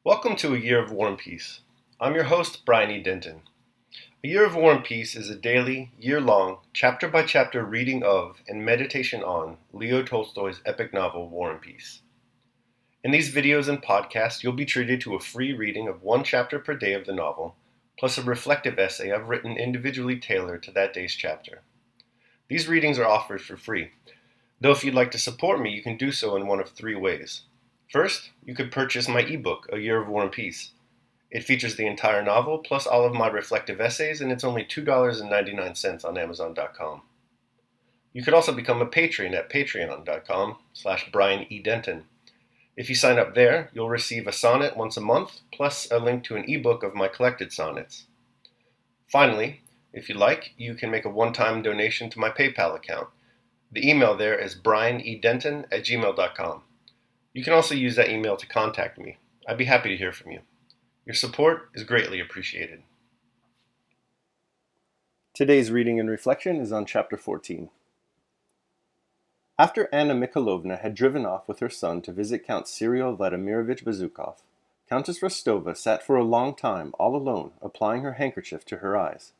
Welcome to A Year of War and Peace. I'm your host, Brian E. Denton. A Year of War and Peace is a daily, year-long, chapter-by-chapter reading of and meditation on Leo Tolstoy's epic novel, War and Peace. In these videos and podcasts, you'll be treated to a free reading of one chapter per day of the novel, plus a reflective essay I've written individually tailored to that day's chapter. These readings are offered for free, though if you'd like to support me, you can do so in one of three ways. First, you could purchase my ebook, A Year of War and Peace. It features the entire novel, plus all of my reflective essays, and it's only $2.99 on Amazon.com. You could also become a patron at patreon.com/Brian E. Denton. If you sign up there, you'll receive a sonnet once a month, plus a link to an ebook of my collected sonnets. Finally, if you like, you can make a one-time donation to my PayPal account. The email there is brianedenton@gmail.com. You can also use that email to contact me. I'd be happy to hear from you. Your support is greatly appreciated. Today's reading and reflection is on Chapter 14. After Anna Mikhailovna had driven off with her son to visit Count Cyril Vladimirovich Bezukov, Countess Rostova sat for a long time all alone, applying her handkerchief to her eyes.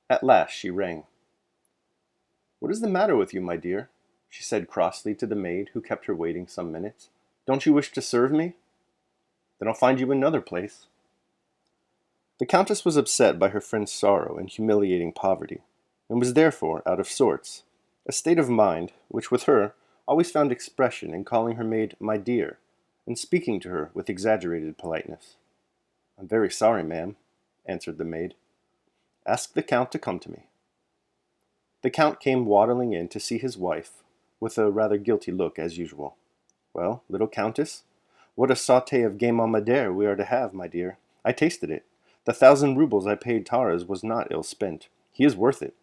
At last she rang. "What is the matter with you, my dear?" she said crossly to the maid, who kept her waiting some minutes. "Don't you wish to serve me? Then I'll find you another place." The Countess was upset by her friend's sorrow and humiliating poverty, and was therefore out of sorts, a state of mind which with her always found expression in calling her maid "my dear," and speaking to her with exaggerated politeness. "I'm very sorry, ma'am," answered the maid. "Ask the Count to come to me." The Count came waddling in to see his wife, with a rather guilty look as usual. "Well, little Countess, what a sauté of game en madère we are to have, my dear. I tasted it. The 1,000 rubles I paid Taras was not ill spent. He is worth it."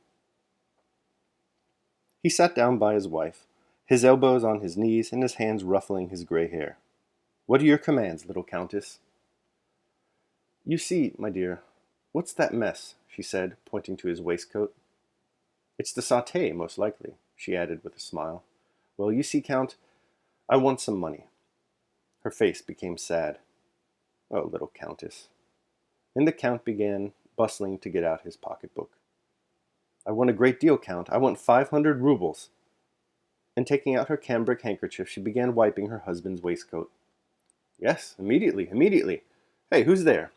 He sat down by his wife, his elbows on his knees and his hands ruffling his gray hair. "What are your commands, little Countess?" "You see, my dear, what's that mess?" she said, pointing to his waistcoat. "It's the sauté, most likely," she added with a smile. "Well, you see, Count, I want some money." Her face became sad. "Oh, little Countess." And the Count began bustling to get out his pocketbook. "I want a great deal, Count. I want 500 rubles." And taking out her cambric handkerchief, she began wiping her husband's waistcoat. "Yes, immediately, immediately. Hey, who's there?"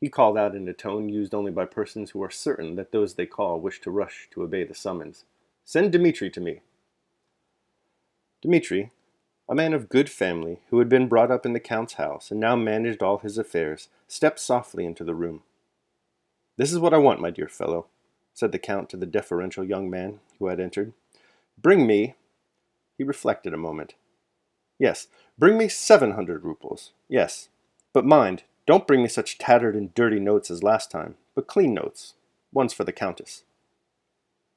he called out in a tone used only by persons who are certain that those they call wish to rush to obey the summons. "Send Dmitri to me." Dmitri, a man of good family who had been brought up in the Count's house and now managed all his affairs, stepped softly into the room. "This is what I want, my dear fellow," said the Count to the deferential young man who had entered. "Bring me—" He reflected a moment. "Yes, bring me 700 rubles. Yes. But mind, don't bring me such tattered and dirty notes as last time, but clean notes. Ones for the Countess."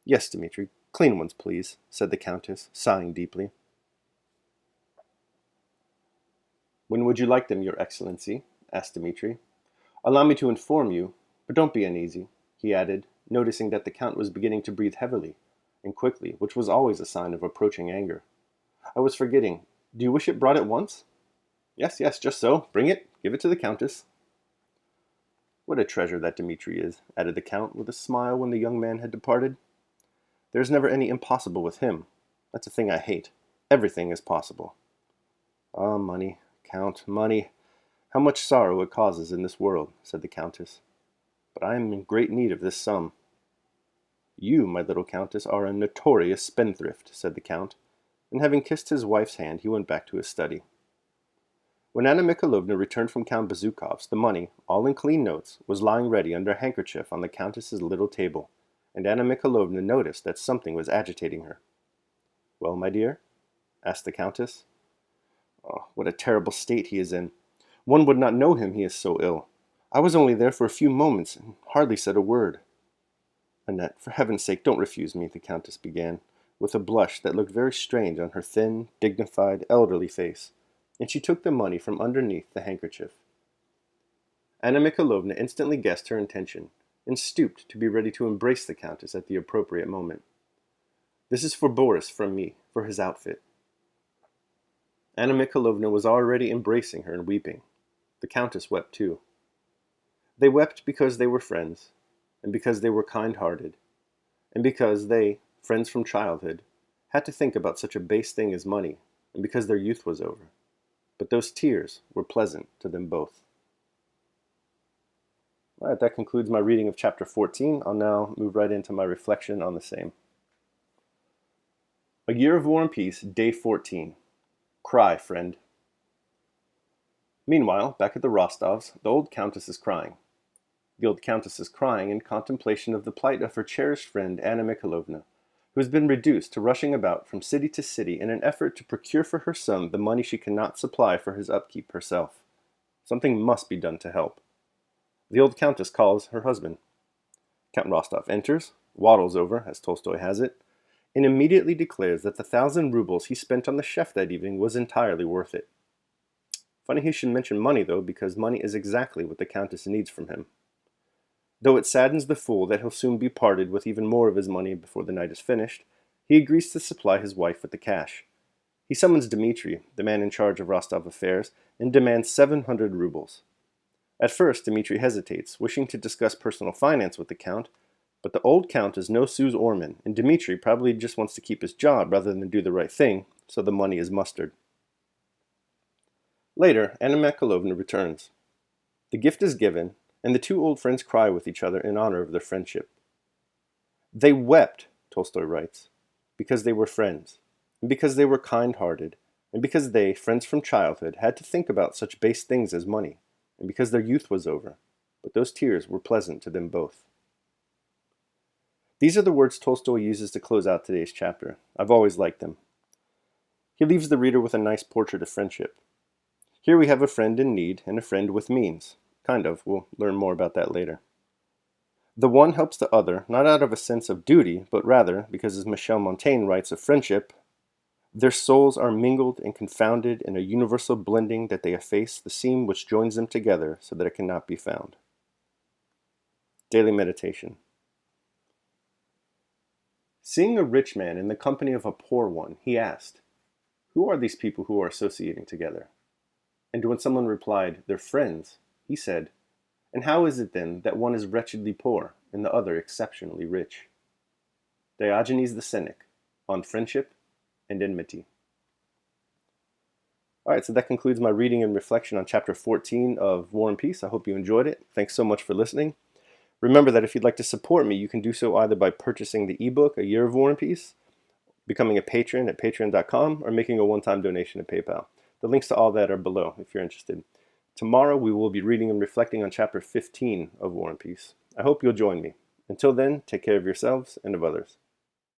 "Yes, Dmitri, clean ones, please," said the Countess, sighing deeply. "When would you like them, Your Excellency?" asked Dmitri. "Allow me to inform you, but don't be uneasy," he added, noticing that the Count was beginning to breathe heavily and quickly, which was always a sign of approaching anger. "I was forgetting. Do you wish it brought at once?" "Yes, yes, just so. Bring it. Give it to the Countess." "What a treasure that Dmitri is," added the Count with a smile when the young man had departed. "There's never any impossible with him. That's a thing I hate. Everything is possible." "Ah, money, Count, money. How much sorrow it causes in this world," said the Countess. "But I am in great need of this sum." "You, my little Countess, are a notorious spendthrift," said the Count, and having kissed his wife's hand, he went back to his study. When Anna Mikhailovna returned from Count Bezukov's, the money, all in clean notes, was lying ready under a handkerchief on the Countess's little table, and Anna Mikhailovna noticed that something was agitating her. "Well, my dear?" asked the Countess. "Oh, what a terrible state he is in! One would not know him, he is so ill. I was only there for a few moments, and hardly said a word." "Annette, for heaven's sake, don't refuse me," the Countess began, with a blush that looked very strange on her thin, dignified, elderly face, and she took the money from underneath the handkerchief. Anna Mikhailovna instantly guessed her intention, and stooped to be ready to embrace the Countess at the appropriate moment. "This is for Boris from me, for his outfit." Anna Mikhailovna was already embracing her and weeping. The Countess wept too. They wept because they were friends, and because they were kind-hearted, and because they, friends from childhood, had to think about such a base thing as money, and because their youth was over. But those tears were pleasant to them both. All right, that concludes my reading of chapter 14. I'll now move right into my reflection on the same. A Year of War and Peace, Day 14. Cry, friend. Meanwhile, back at the Rostovs, the old countess is crying. The old countess is crying in contemplation of the plight of her cherished friend Anna Mikhailovna, who has been reduced to rushing about from city to city in an effort to procure for her son the money she cannot supply for his upkeep herself. Something must be done to help. The old countess calls her husband. Count Rostov enters, waddles over, as Tolstoy has it, and immediately declares that the 1,000 rubles he spent on the chef that evening was entirely worth it. Funny he should mention money, though, because money is exactly what the countess needs from him. Though it saddens the fool that he'll soon be parted with even more of his money before the night is finished, he agrees to supply his wife with the cash. He summons Dmitri, the man in charge of Rostov affairs, and demands 700 rubles. At first, Dmitri hesitates, wishing to discuss personal finance with the count, but the old count is no Suze Orman, and Dmitri probably just wants to keep his job rather than do the right thing, so the money is mustered. Later, Anna Mikhailovna returns. The gift is given, and the two old friends cry with each other in honor of their friendship. They wept, Tolstoy writes, because they were friends, and because they were kind-hearted, and because they, friends from childhood, had to think about such base things as money, and because their youth was over, but those tears were pleasant to them both. These are the words Tolstoy uses to close out today's chapter. I've always liked them. He leaves the reader with a nice portrait of friendship. Here we have a friend in need and a friend with means. Kind of. We'll learn more about that later. The one helps the other, not out of a sense of duty, but rather, because as Michel Montaigne writes of friendship, their souls are mingled and confounded in a universal blending that they efface the seam which joins them together so that it cannot be found. Daily Meditation. Seeing a rich man in the company of a poor one, he asked, "Who are these people who are associating together?" And when someone replied, "They're friends," he said, "And how is it then that one is wretchedly poor and the other exceptionally rich?" Diogenes the Cynic, on Friendship and Enmity. All right, so that concludes my reading and reflection on chapter 14 of War and Peace. I hope you enjoyed it. Thanks so much for listening. Remember that if you'd like to support me, you can do so either by purchasing the ebook, A Year of War and Peace, becoming a patron at patreon.com, or making a one-time donation at PayPal. The links to all that are below if you're interested. Tomorrow we will be reading and reflecting on chapter 15 of War and Peace. I hope you'll join me. Until then, take care of yourselves and of others.